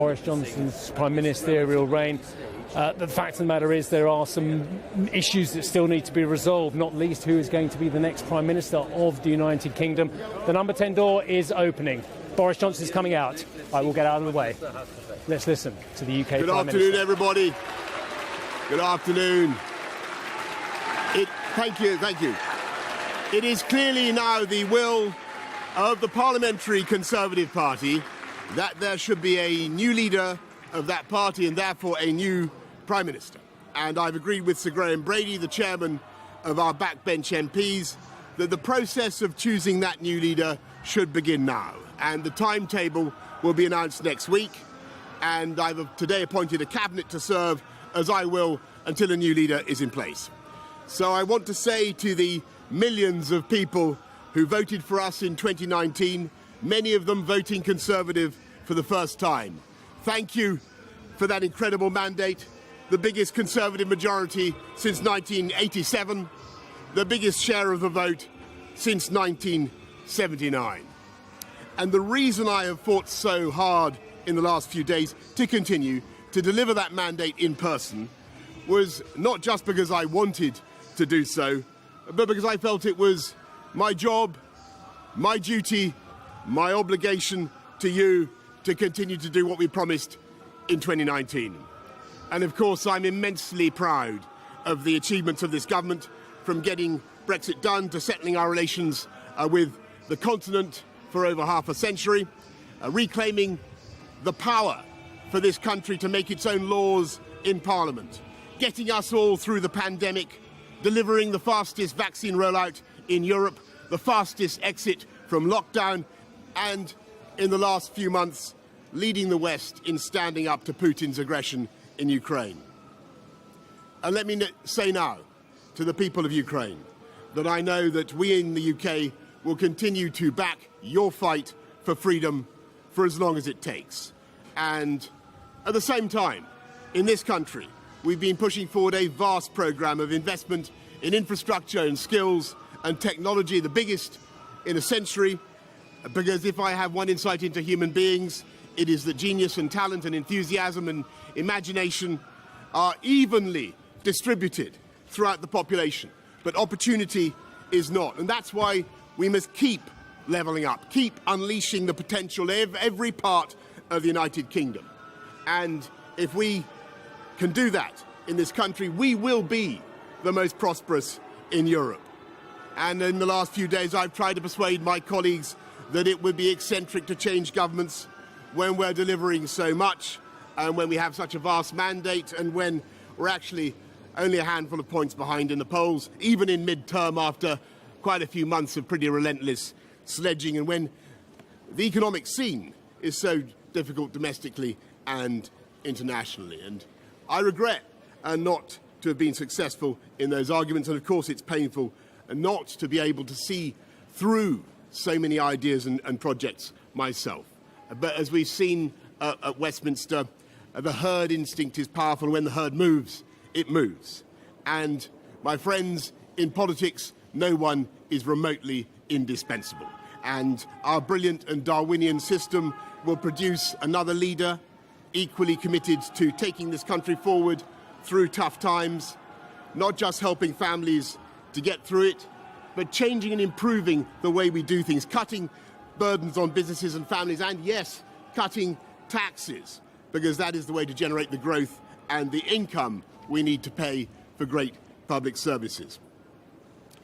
Boris Johnson's prime ministerial reign. The fact of the matter is there are some issues that still need to be resolved, not least who is going to be the next Prime Minister of the United Kingdom. The number 10 door is opening. Boris Johnson is coming out. I will get out of the way. Let's listen to the UK Prime Minister. Good afternoon, everybody. Good afternoon. Thank you. It is clearly now the will of the Parliamentary Conservative Party that there should be a new leader of that party and therefore a new Prime Minister. And I've agreed with Sir Graham Brady, the chairman of our backbench MPs, that the process of choosing that new leader should begin now. And the timetable will be announced next week. And I've today appointed a cabinet to serve, as I will, until a new leader is in place. So I want to say to the millions of people who voted for us in 2019, many of them voting Conservative for the first time, thank you for that incredible mandate, the biggest Conservative majority since 1987, the biggest share of the vote since 1979. And the reason I have fought so hard in the last few days to continue to deliver that mandate in person was not just because I wanted to do so, but because I felt it was my job, my duty, my obligation to you to continue to do what we promised in 2019. And of course, I'm immensely proud of the achievements of this government, from getting Brexit done to settling our relations with the continent for over half a century, reclaiming the power for this country to make its own laws in Parliament, getting us all through the pandemic, delivering the fastest vaccine rollout in Europe, the fastest exit from lockdown, and in the last few months, leading the West in standing up to Putin's aggression in Ukraine. And let me say now to the people of Ukraine that I know that we in the UK will continue to back your fight for freedom for as long as it takes. And at the same time, in this country, we've been pushing forward a vast programme of investment in infrastructure and skills and technology, the biggest in a century, because if I have one insight into human beings, it is that genius and talent and enthusiasm and imagination are evenly distributed throughout the population, but opportunity is not. And that's why we must keep levelling up, keep unleashing the potential of every part of the United Kingdom. And if we can do that in this country, we will be the most prosperous in Europe. And in the last few days, I've tried to persuade my colleagues that it would be eccentric to change governments when we're delivering so much, and when we have such a vast mandate, and when we're actually only a handful of points behind in the polls, even in mid-term after quite a few months of pretty relentless sledging, and when the economic scene is so difficult domestically and internationally. And I regret not to have been successful in those arguments, and of course it's painful not to be able to see through so many ideas and projects myself. But as we've seen at Westminster, the herd instinct is powerful. When the herd moves, it moves. And my friends, in politics, no one is remotely indispensable. And our brilliant and Darwinian system will produce another leader equally committed to taking this country forward through tough times, not just helping families to get through it, but changing and improving the way we do things, cutting burdens on businesses and families, and yes, cutting taxes, because that is the way to generate the growth and the income we need to pay for great public services.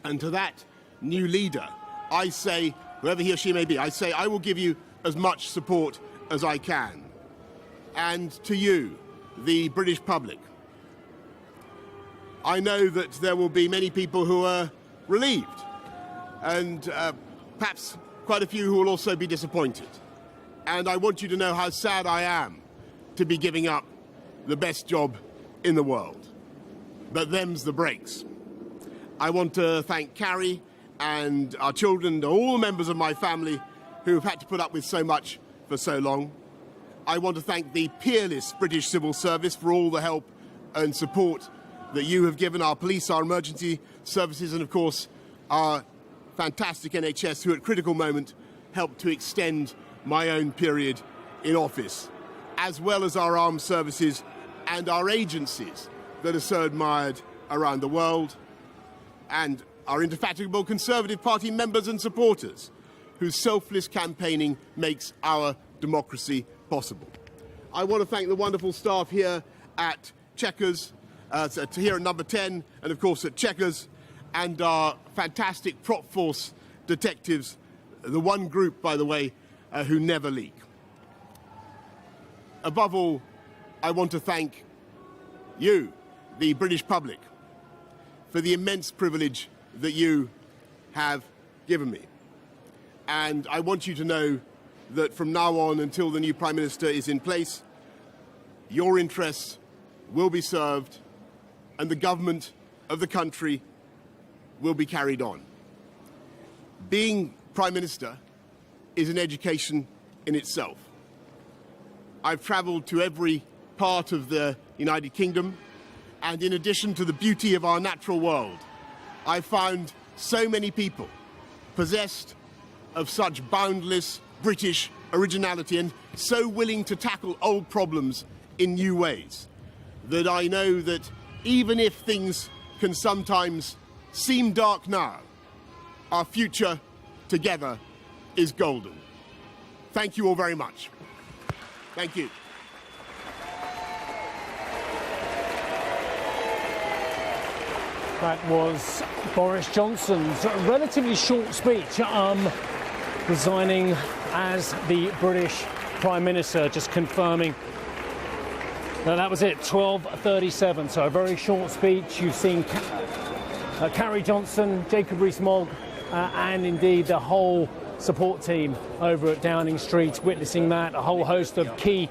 And to that new leader, I say, whoever he or she may be, I say I will give you as much support as I can. And to you, the British public, I know that there will be many people who are relieved, and perhaps quite a few who will also be disappointed. And I want you to know how sad I am to be giving up the best job in the world. But them's the breaks. I want to thank Carrie and our children and all the members of my family who have had to put up with so much for so long. I want to thank the peerless British civil service for all the help and support that you have given our police, our emergency services, and of course our fantastic NHS, who at critical moment helped to extend my own period in office. as well as our armed services and our agencies that are so admired around the world, and our indefatigable Conservative Party members and supporters whose selfless campaigning makes our democracy possible. I want to thank the wonderful staff here at Chequers, here at Number 10, and of course at Chequers, and our fantastic prop force detectives, the one group, by the way, who never leak. Above all, I want to thank you, the British public, for the immense privilege that you have given me. And I want you to know that from now on until the new Prime Minister is in place, your interests will be served and the government of the country will be carried on. Being Prime Minister is an education in itself. I've travelled to every part of the United Kingdom, and in addition to the beauty of our natural world, I found so many people possessed of such boundless British originality and so willing to tackle old problems in new ways that I know that even if things can sometimes seem dark now, our future together is golden. Thank you all very much. Thank you. That was Boris Johnson's relatively short speech, resigning as the British Prime Minister, just confirming that was it, 12:37, so a very short speech. You've seen Carrie Johnson, Jacob Rees-Mogg, and indeed the whole support team over at Downing Street witnessing that, a whole host of key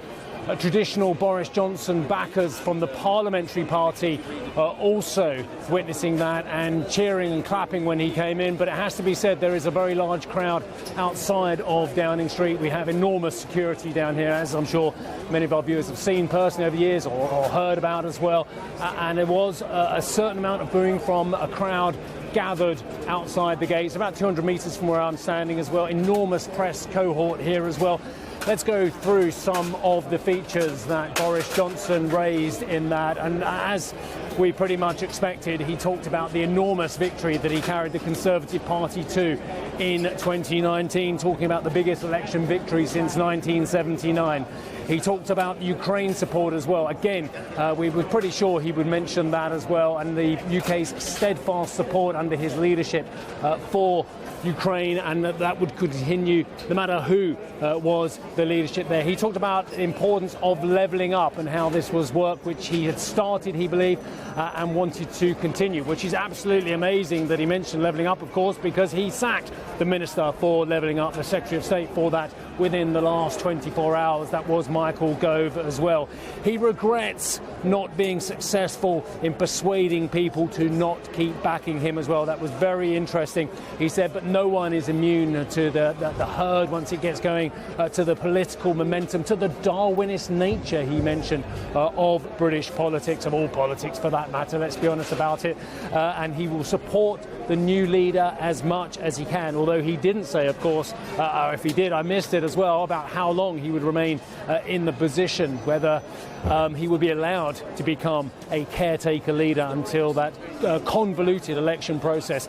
traditional Boris Johnson backers from the parliamentary party also witnessing that and cheering and clapping when he came in. But it has to be said, there is a very large crowd outside of Downing Street. We have enormous security down here, as I'm sure many of our viewers have seen personally over the years or heard about as well. And there was a certain amount of booing from a crowd gathered outside the gates, about 200 metres from where I'm standing as well. Enormous press cohort here as well. Let's go through some of the features that Boris Johnson raised in that. And as we pretty much expected, he talked about the enormous victory that he carried the Conservative Party to in 2019, talking about the biggest election victory since 1979. He talked about Ukraine support as well. Again, we were pretty sure he would mention that as well, and the UK's steadfast support under his leadership for Ukraine, and that would continue no matter who was the leadership there. He talked about the importance of levelling up and how this was work which he had started, he believed, and wanted to continue, which is absolutely amazing that he mentioned levelling up, of course, because he sacked the Minister for Levelling Up, the Secretary of State for that, within the last 24 hours. That was Michael Gove as well. He regrets not being successful in persuading people to not keep backing him as well. That was very interesting. He said, but no one is immune to the herd once it gets going, to the political momentum, to the Darwinist nature, he mentioned, of British politics, of all politics for that matter, let's be honest about it. And he will support the new leader as much as he can, although he didn't say, of course, or if he did, I missed it as well, about how long he would remain in the position, whether he would be allowed to become a caretaker leader until that convoluted election process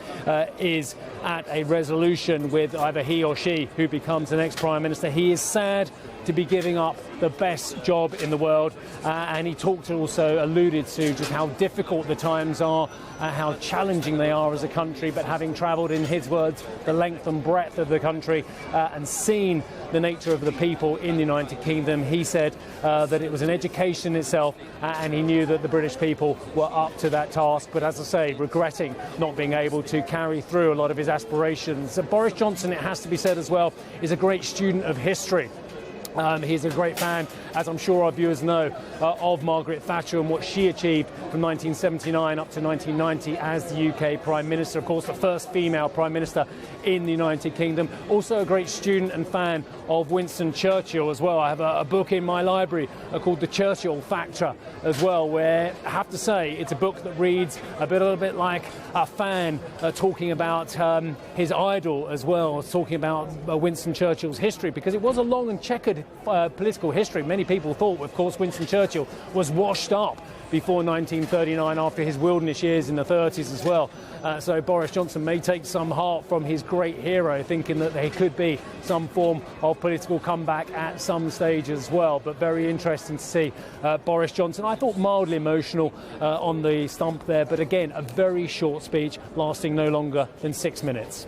is at a resolution with either he or she who becomes the next Prime Minister. He is sad to be giving up the best job in the world, and he alluded to just how difficult the times are, how challenging they are as a country, but having travelled, in his words, the length and breadth of the country and seen the nature of the people in the United Kingdom, he said that it was an education itself, and he knew that the British people were up to that task, but as I say, regretting not being able to carry through a lot of his aspirations. Boris Johnson, it has to be said as well, is a great student of history. He's a great fan, as I'm sure our viewers know, of Margaret Thatcher and what she achieved from 1979 up to 1990 as the UK Prime Minister. Of course, the first female Prime Minister in the United Kingdom. Also a great student and fan of Winston Churchill as well. I have a book in my library called The Churchill Factor as well, where I have to say it's a book that reads a little bit like a fan talking about his idol as well, talking about Winston Churchill's history, because it was a long and checkered political history. Many people thought, of course, Winston Churchill was washed up before 1939 after his wilderness years in the 30s as well. So Boris Johnson may take some heart from his great hero, thinking that there could be some form of political comeback at some stage as well. But very interesting to see Boris Johnson. I thought mildly emotional on the stump there, but again, a very short speech lasting no longer than 6 minutes.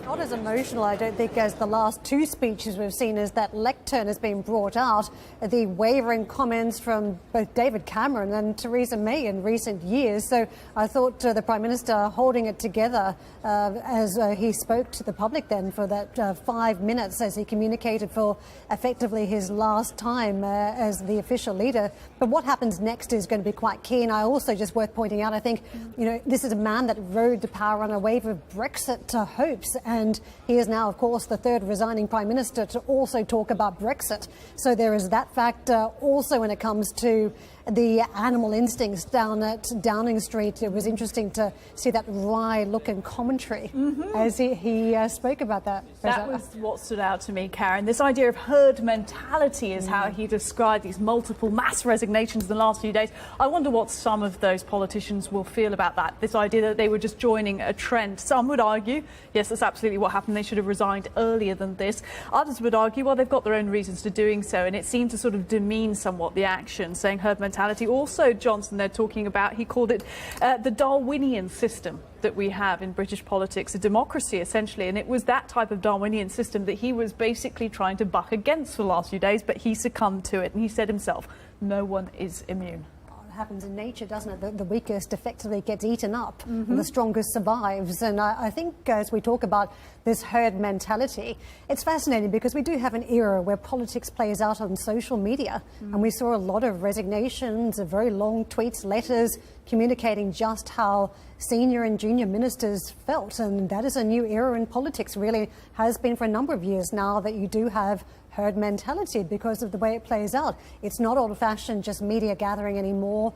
Not as emotional, I don't think, as the last two speeches we've seen as that lectern has been brought out. The wavering comments from both David Cameron and Theresa May in recent years. So I thought the Prime Minister holding it together as he spoke to the public then for that 5 minutes as he communicated for effectively his last time as the official leader. But what happens next is going to be quite key. And I also just worth pointing out, I think, this is a man that rode to power on a wave of Brexit hopes. And he is now, of course, the third resigning Prime Minister to also talk about Brexit. So there is that factor. Also, when it comes to the animal instincts down at Downing Street, it was interesting to see that wry look and commentary as he spoke about that. That was what stood out to me, Karen. This idea of herd mentality is how he described these multiple mass resignations in the last few days. I wonder what some of those politicians will feel about that. This idea that they were just joining a trend. Some would argue, yes, that's absolutely what happened. They should have resigned earlier than this. Others would argue, well, they've got their own reasons for doing so. And it seemed to sort of demean somewhat the action, saying herd mentality. Also, Johnson, they're talking about, he called it the Darwinian system that we have in British politics, a democracy essentially, and it was that type of Darwinian system that he was basically trying to buck against for the last few days, but he succumbed to it, and he said himself, no one is immune. Happens in nature, doesn't it? The weakest effectively gets eaten up and the strongest survives. And I think as we talk about this herd mentality, it's fascinating because we do have an era where politics plays out on social media and we saw a lot of resignations, very long tweets, letters communicating just how senior and junior ministers felt. And that is a new era in politics, really has been for a number of years now, that you do have herd mentality because of the way it plays out. It's not old-fashioned just media gathering anymore,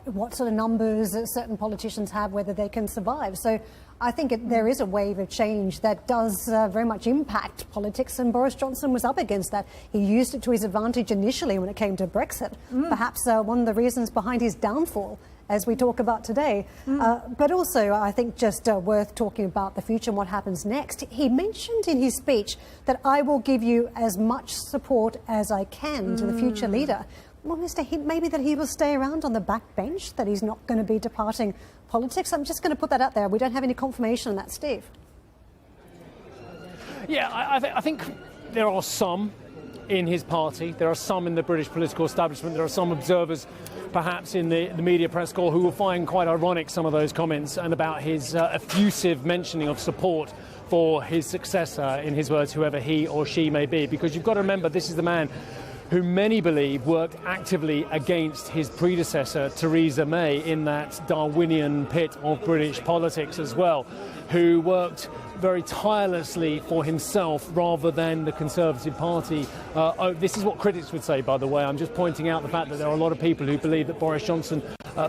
what sort of numbers certain politicians have, whether they can survive. So I think there is a wave of change that does very much impact politics, and Boris Johnson was up against that. He used it to his advantage initially when it came to Brexit, perhaps one of the reasons behind his downfall as we talk about today. But also, I think just worth talking about the future and what happens next. He mentioned in his speech that I will give you as much support as I can to the future leader. Well, Mr. Hint maybe that he will stay around on the backbench, that he's not going to be departing politics. I'm just going to put that out there. We don't have any confirmation on that, Steve. Yeah, I think there are some in his party. There are some in the British political establishment. There are some observers, perhaps in the media press corps, who will find quite ironic some of those comments and about his effusive mentioning of support for his successor, in his words, whoever he or she may be. Because you've got to remember, this is the man who many believe worked actively against his predecessor, Theresa May, in that Darwinian pit of British politics as well, who worked very tirelessly for himself rather than the Conservative Party. This is what critics would say, by the way. I'm just pointing out the fact that there are a lot of people who believe that Boris Johnson,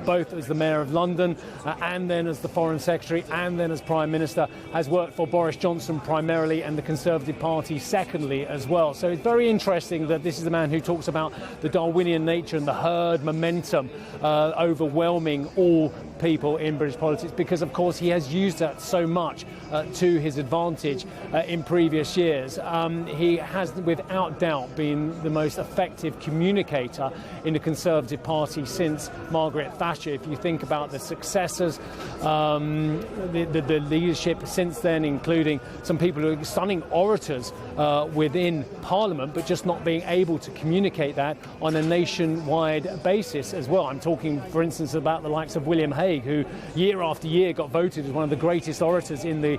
both as the Mayor of London and then as the Foreign Secretary and then as Prime Minister, has worked for Boris Johnson primarily and the Conservative Party secondly as well. So it's very interesting that this is the man who talks about the Darwinian nature and the herd momentum overwhelming all people in British politics, because of course he has used that so much to his advantage in previous years. He has without doubt been the most effective communicator in the Conservative Party since Margaret Thatcher. If you think about the successors, the leadership since then, including some people who are stunning orators within Parliament, but just not being able to communicate that on a nationwide basis as well. I'm talking, for instance, about the likes of William Hague, who year after year got voted as one of the greatest orators orators in the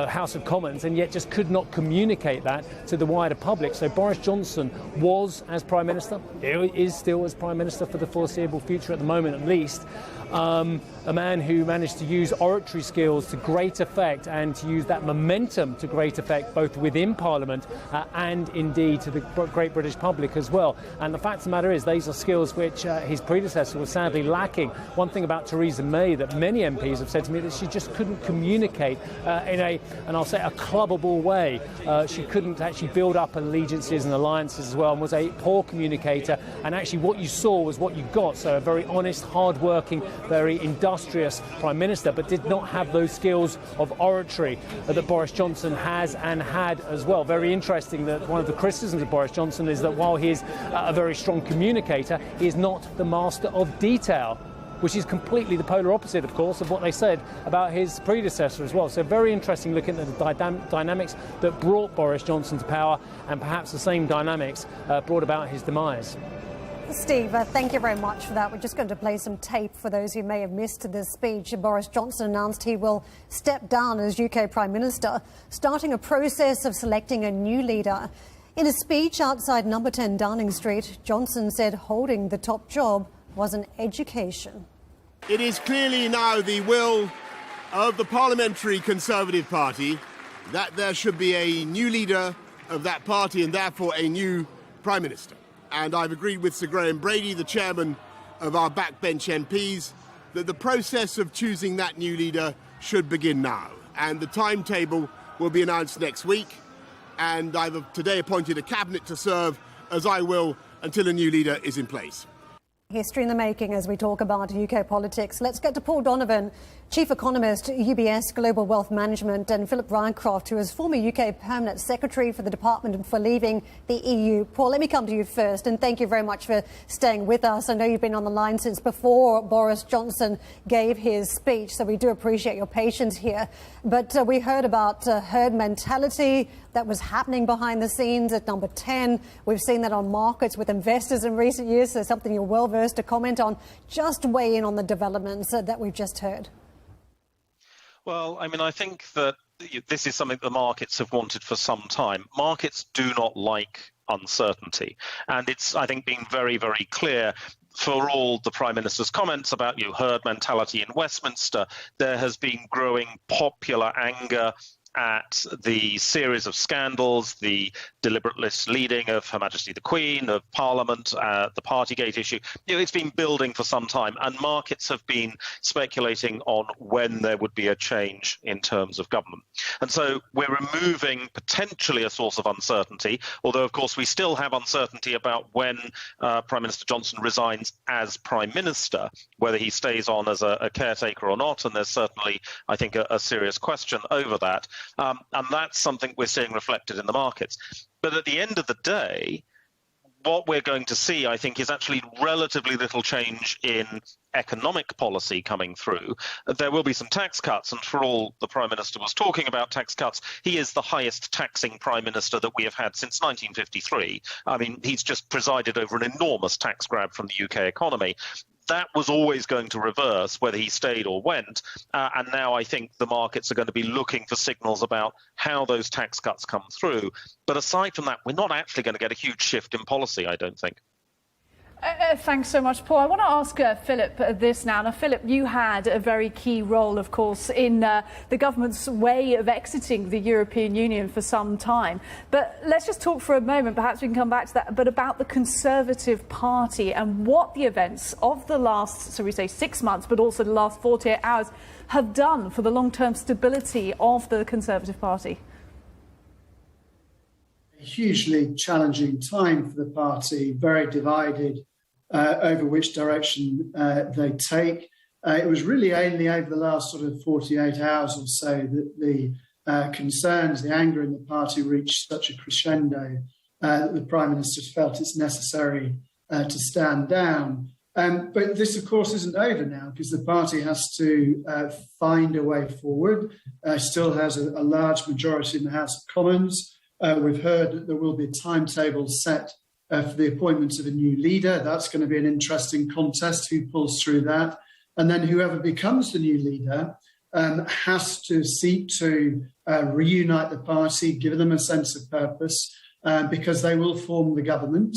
House of Commons, and yet just could not communicate that to the wider public. So Boris Johnson was, as Prime Minister, is still as Prime Minister for the foreseeable future, at the moment at least, a man who managed to use oratory skills to great effect and to use that momentum to great effect both within Parliament and indeed to the great British public as well. And the fact of the matter is these are skills which his predecessor was sadly lacking. One thing about Theresa May that many MPs have said to me that she just couldn't communicate in and I'll say a clubbable way. She couldn't actually build up allegiances and alliances as well, and was a poor communicator, and actually what you saw was what you got. So a very honest, hard-working, very industrious Prime Minister, but did not have those skills of oratory that Boris Johnson has and had as well. Very interesting that one of the criticisms of Boris Johnson is that while he is a very strong communicator, he is not the master of detail, which is completely the polar opposite, of course, of what they said about his predecessor as well. So very interesting looking at the dynamics that brought Boris Johnson to power, and perhaps the same dynamics brought about his demise. Steve, thank you very much for that. We're just going to play some tape for those who may have missed this speech. Boris Johnson announced he will step down as UK Prime Minister, starting a process of selecting a new leader. In a speech outside number 10 Downing Street, Johnson said holding the top job was an education. It is clearly now the will of the Parliamentary Conservative Party that there should be a new leader of that party and therefore a new Prime Minister. And I've agreed with Sir Graham Brady, the chairman of our backbench MPs, that the process of choosing that new leader should begin now. And the timetable will be announced next week. And I've today appointed a cabinet to serve, as I will, until a new leader is in place. History in the making as we talk about UK politics. Let's get to Paul Donovan, Chief Economist, UBS Global Wealth Management, and Philip Rycroft, who is former UK Permanent Secretary for the Department for leaving the EU. Paul, let me come to you first, and thank you very much for staying with us. I know you've been on the line since before Boris Johnson gave his speech, so we do appreciate your patience here. But we heard about herd mentality that was happening behind the scenes at number 10. We've seen that on markets with investors in recent years, so something you're well versed to comment on. Just weigh in on the developments that we've just heard. Well, I mean, I think that this is something the markets have wanted for some time. Markets do not like uncertainty. And it's, I think, been very, very clear for all the Prime Minister's comments about herd mentality in Westminster. There has been growing popular anger at the series of scandals, the deliberate misleading of Her Majesty the Queen, of Parliament, the Partygate issue. It's been building for some time, and markets have been speculating on when there would be a change in terms of government. And so we're removing potentially a source of uncertainty, although, of course, we still have uncertainty about when Prime Minister Johnson resigns as Prime Minister, whether he stays on as a caretaker or not, and there's certainly, I think, a serious question over that. And that's something we're seeing reflected in the markets. But at the end of the day, what we're going to see, I think, is actually relatively little change in economic policy coming through. There will be some tax cuts, and for all the Prime Minister was talking about tax cuts, he is the highest taxing Prime Minister that we have had since 1953. I mean, he's just presided over an enormous tax grab from the UK economy. That was always going to reverse whether he stayed or went. And now I think the markets are going to be looking for signals about how those tax cuts come through. But aside from that, we're not actually going to get a huge shift in policy, I don't think. Thanks so much, Paul. I want to ask Philip this now. Now, Philip, you had a very key role, of course, in the government's way of exiting the European Union for some time. But let's just talk for a moment, perhaps we can come back to that, but about the Conservative Party and what the events of the last, so we say 6 months, but also the last 48 hours have done for the long-term stability of the Conservative Party. A hugely challenging time for the party, very divided over which direction they take. It was really only over the last sort of 48 hours or so that the concerns, the anger in the party reached such a crescendo that the Prime Minister felt it's necessary to stand down. But this, of course, isn't over now, because the party has to find a way forward. Still has a large majority in the House of Commons. We've heard that there will be a timetable set for the appointment of a new leader. That's going to be an interesting contest, who pulls through that. And then whoever becomes the new leader has to seek to reunite the party, give them a sense of purpose, because they will form the government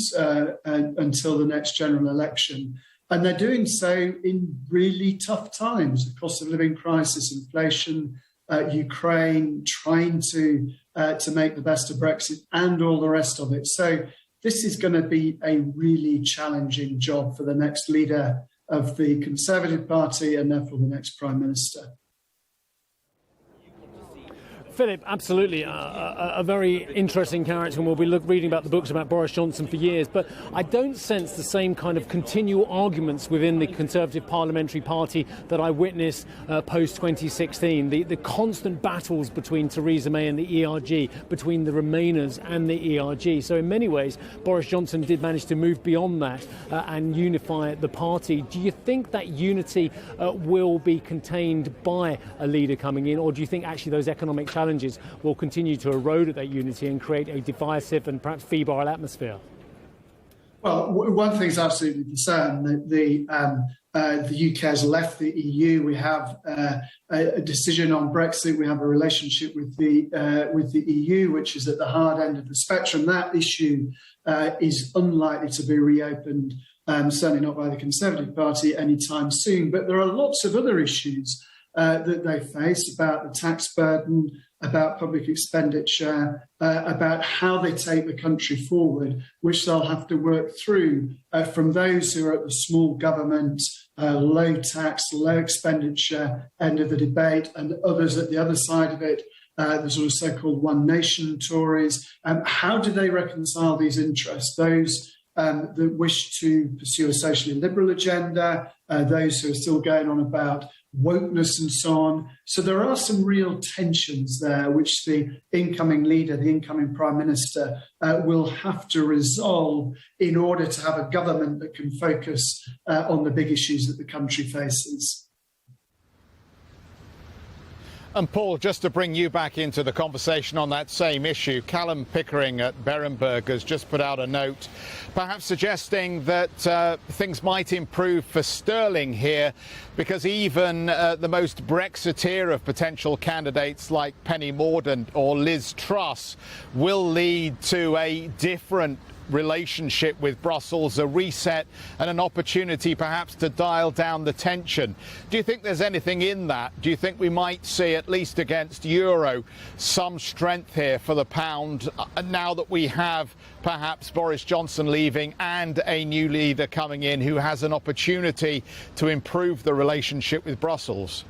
until the next general election. And they're doing so in really tough times: the cost of living crisis, inflation, Ukraine, trying to make the best of Brexit, and all the rest of it. So this is going to be a really challenging job for the next leader of the Conservative Party and therefore the next Prime Minister. Philip, absolutely a very interesting character, and we'll be reading about the books about Boris Johnson for years, but I don't sense the same kind of continual arguments within the Conservative Parliamentary Party that I witnessed post-2016. The constant battles between Theresa May and the ERG, between the Remainers and the ERG. So in many ways, Boris Johnson did manage to move beyond that and unify the party. Do you think that unity will be contained by a leader coming in, or do you think actually those economic challenges will continue to erode at that unity and create a divisive and perhaps febrile atmosphere? Well, one thing's absolutely for certain, that the UK has left the EU. We have a decision on Brexit. We have a relationship with the EU, which is at the hard end of the spectrum. That issue is unlikely to be reopened, certainly not by the Conservative Party anytime soon. But there are lots of other issues that they face, about the tax burden, about public expenditure, about how they take the country forward, which they'll have to work through, from those who are at the small government, low tax, low expenditure end of the debate, and others at the other side of it, the sort of so-called One Nation Tories. How do they reconcile these interests? Those that wish to pursue a socially liberal agenda, those who are still going on about wokeness and so on. So there are some real tensions there, which the incoming leader, the incoming Prime Minister, will have to resolve in order to have a government that can focus on the big issues that the country faces. And Paul, just to bring you back into the conversation on that same issue, Callum Pickering at Berenberg has just put out a note, perhaps suggesting that things might improve for sterling here, because even the most Brexiteer of potential candidates like Penny Mordaunt or Liz Truss will lead to a different relationship with Brussels, a reset and an opportunity perhaps to dial down the tension. Do you think there's anything in that? Do you think we might see, at least against euro, some strength here for the pound now that we have perhaps Boris Johnson leaving and a new leader coming in who has an opportunity to improve the relationship with Brussels?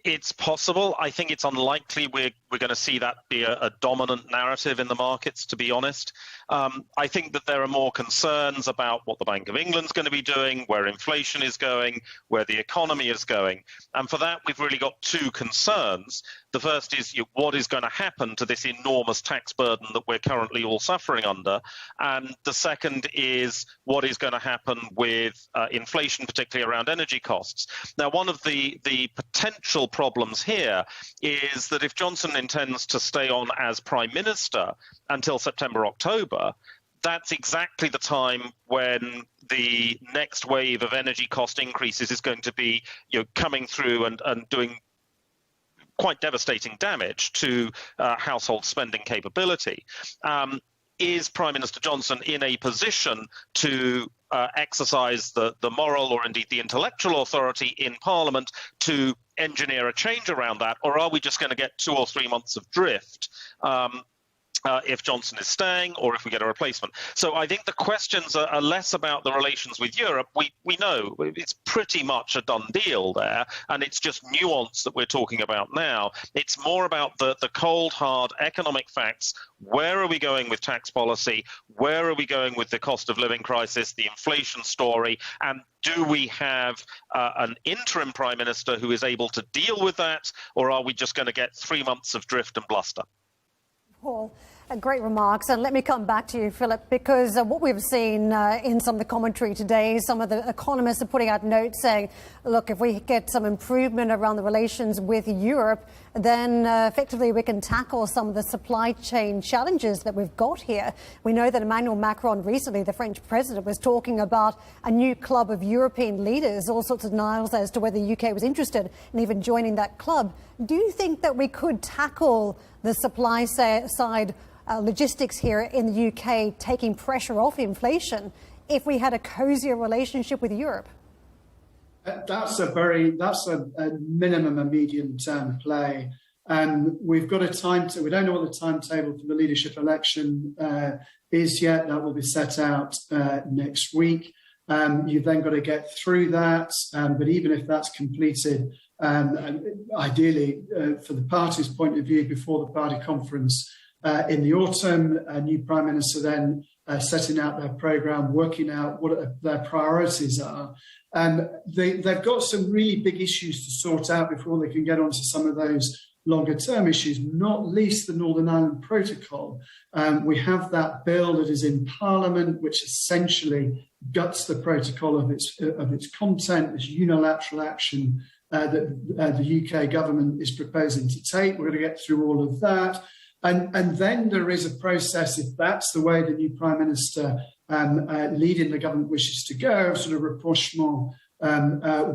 It's possible. I think it's unlikely we're going to see that be a dominant narrative in the markets, to be honest. I think that there are more concerns about what the Bank of England's going to be doing, where inflation is going, where the economy is going. And for that, we've really got two concerns. The first is what is going to happen to this enormous tax burden that we're currently all suffering under. And the second is what is going to happen with inflation, particularly around energy costs. Now, one of the potential problems here is that if Johnson intends to stay on as Prime Minister until September, October, that's exactly the time when the next wave of energy cost increases is going to be coming through and doing quite devastating damage to household spending capability. Is Prime Minister Johnson in a position to exercise the moral or indeed the intellectual authority in Parliament to engineer a change around that, or are we just going to get 2 or 3 months of drift if Johnson is staying or if we get a replacement? So I think the questions are less about the relations with Europe. We know it's pretty much a done deal there, and it's just nuance that we're talking about now. It's more about the cold, hard economic facts. Where are we going with tax policy? Where are we going with the cost of living crisis, the inflation story? And do we have an interim Prime Minister who is able to deal with that, or are we just going to get 3 months of drift and bluster? Paul, great remarks. And let me come back to you, Philip, because what we've seen in some of the commentary today, some of the economists are putting out notes saying, look, if we get some improvement around the relations with Europe, then effectively we can tackle some of the supply chain challenges that we've got here. We know that Emmanuel Macron recently, the French president, was talking about a new club of European leaders, all sorts of denials as to whether the UK was interested in even joining that club. Do you think that we could tackle the supply side logistics here in the UK, taking pressure off inflation, if we had a cozier relationship with Europe? That's a minimum and medium term play. We've got a timetable. We don't know what the timetable for the leadership election is yet. That will be set out next week. You've then got to get through that. But even if that's completed, ideally for the party's point of view, before the party conference in the autumn, a new Prime Minister then setting out their programme, working out what their priorities are. They've got some really big issues to sort out before they can get onto some of those longer term issues, not least the Northern Ireland Protocol. We have that bill that is in Parliament, which essentially guts the protocol of its content, this unilateral action that the UK government is proposing to take. We're going to get through all of that. And then there is a process, if that's the way the new Prime Minister leading the government wishes to go, sort of rapprochement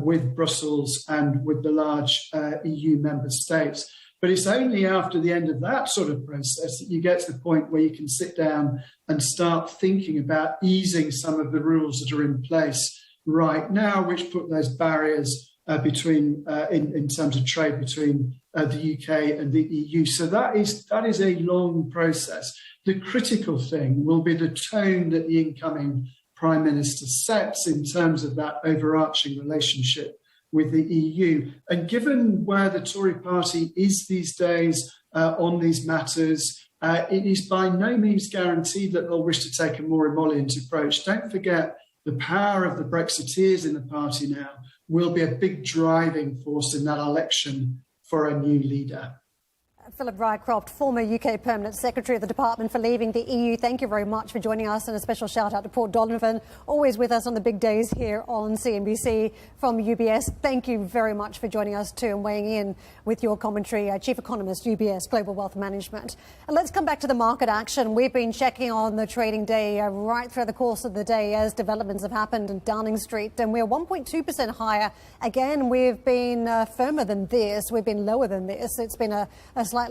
with Brussels and with the large EU member states. But it's only after the end of that sort of process that you get to the point where you can sit down and start thinking about easing some of the rules that are in place right now, which put those barriers between in terms of trade between the UK and the EU. So that is a long process. The critical thing will be the tone that the incoming Prime Minister sets in terms of that overarching relationship with the EU. And given where the Tory party is these days on these matters, it is by no means guaranteed that they'll wish to take a more emollient approach. Don't forget the power of the Brexiteers in the party now will be a big driving force in that election for a new leader. Philip Rycroft, former UK Permanent Secretary of the Department for Leaving the EU, thank you very much for joining us, and a special shout out to Paul Donovan, always with us on the big days here on CNBC from UBS. Thank you very much for joining us too and weighing in with your commentary, Chief Economist, UBS Global Wealth Management. And let's come back to the market action. We've been checking on the trading day right through the course of the day as developments have happened in Downing Street, and we're 1.2% higher. Again, we've been firmer than this. We've been lower than this. It's been a slightly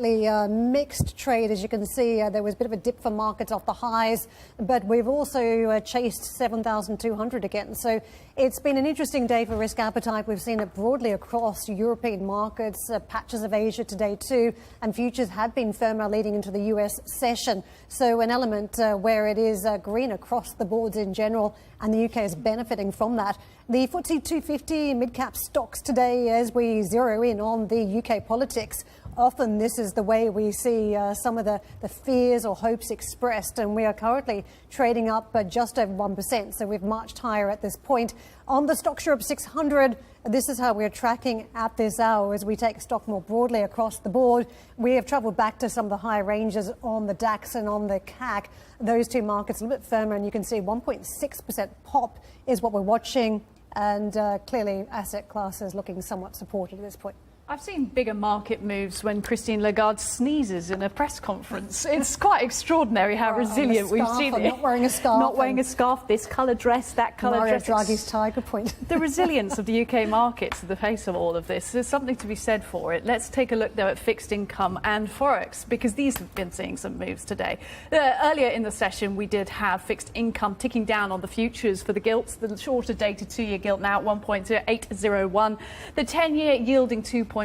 mixed trade, as you can see. There was a bit of a dip for markets off the highs, but we've also chased 7,200 again. So it's been an interesting day for risk appetite. We've seen it broadly across European markets, patches of Asia today too, and futures have been firmer leading into the US session. So an element where it is green across the boards in general, and the UK is benefiting from that. The FTSE 250 mid-cap stocks today, as we zero in on the UK politics, often this is the way we see some of the fears or hopes expressed, and we are currently trading up just over 1%, so we've marched higher at this point. On the Stoxx Europe 600, this is how we're tracking at this hour as we take stock more broadly across the board. We have travelled back to some of the higher ranges on the DAX and on the CAC. Those two markets a little bit firmer, and you can see 1.6% pop is what we're watching, and clearly asset classes looking somewhat supported at this point. I've seen bigger market moves when Christine Lagarde sneezes in a press conference. It's quite extraordinary how resilient we've seen it. Not wearing a scarf. Not wearing a scarf, this colour dress, that colour dress. Mario Draghi's tiger point. The resilience of the UK markets in the face of all of this, there's something to be said for it. Let's take a look though at fixed income and Forex, because these have been seeing some moves today. Earlier in the session, we did have fixed income ticking down on the futures for the gilts. The shorter dated 2-year gilt now at 1.801. The 10-year yielding 2.102.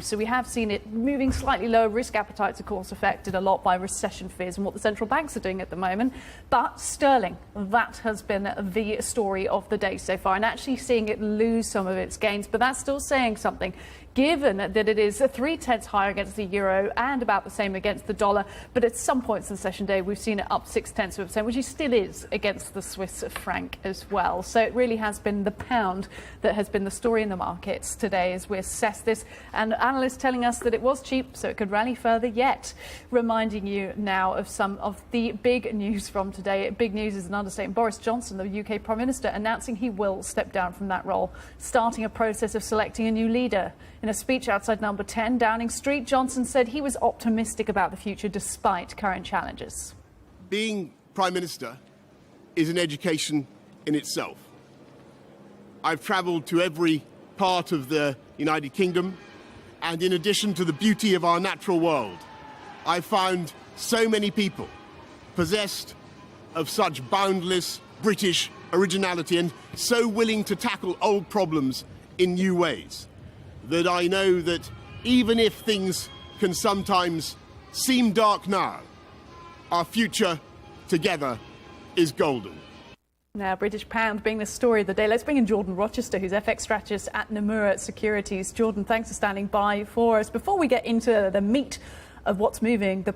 So we have seen it moving slightly lower. Risk appetites, of course, affected a lot by recession fears and what the central banks are doing at the moment. But sterling, that has been the story of the day so far, and actually seeing it lose some of its gains. But that's still saying something, given that it is 0.3 higher against the euro and about the same against the dollar. But at some points in the session day, we've seen it up 0.6%, which it still is against the Swiss franc as well. So it really has been the pound that has been the story in the markets today as we assess this. And analysts telling us that it was cheap, so it could rally further yet. Reminding you now of some of the big news from today. Big news is an understatement. Boris Johnson, the UK Prime Minister, announcing he will step down from that role, starting a process of selecting a new leader. In a speech outside Number 10 Downing Street, Johnson said he was optimistic about the future despite current challenges. Being Prime Minister is an education in itself. I've travelled to every part of the United Kingdom, and in addition to the beauty of our natural world, I've found so many people possessed of such boundless British originality and so willing to tackle old problems in new ways that I know that even if things can sometimes seem dark now, our future together is golden. Now, British pound being the story of the day. Let's bring in Jordan Rochester, who's FX strategist at Nomura Securities. Jordan, thanks for standing by for us. Before we get into the meat of what's moving the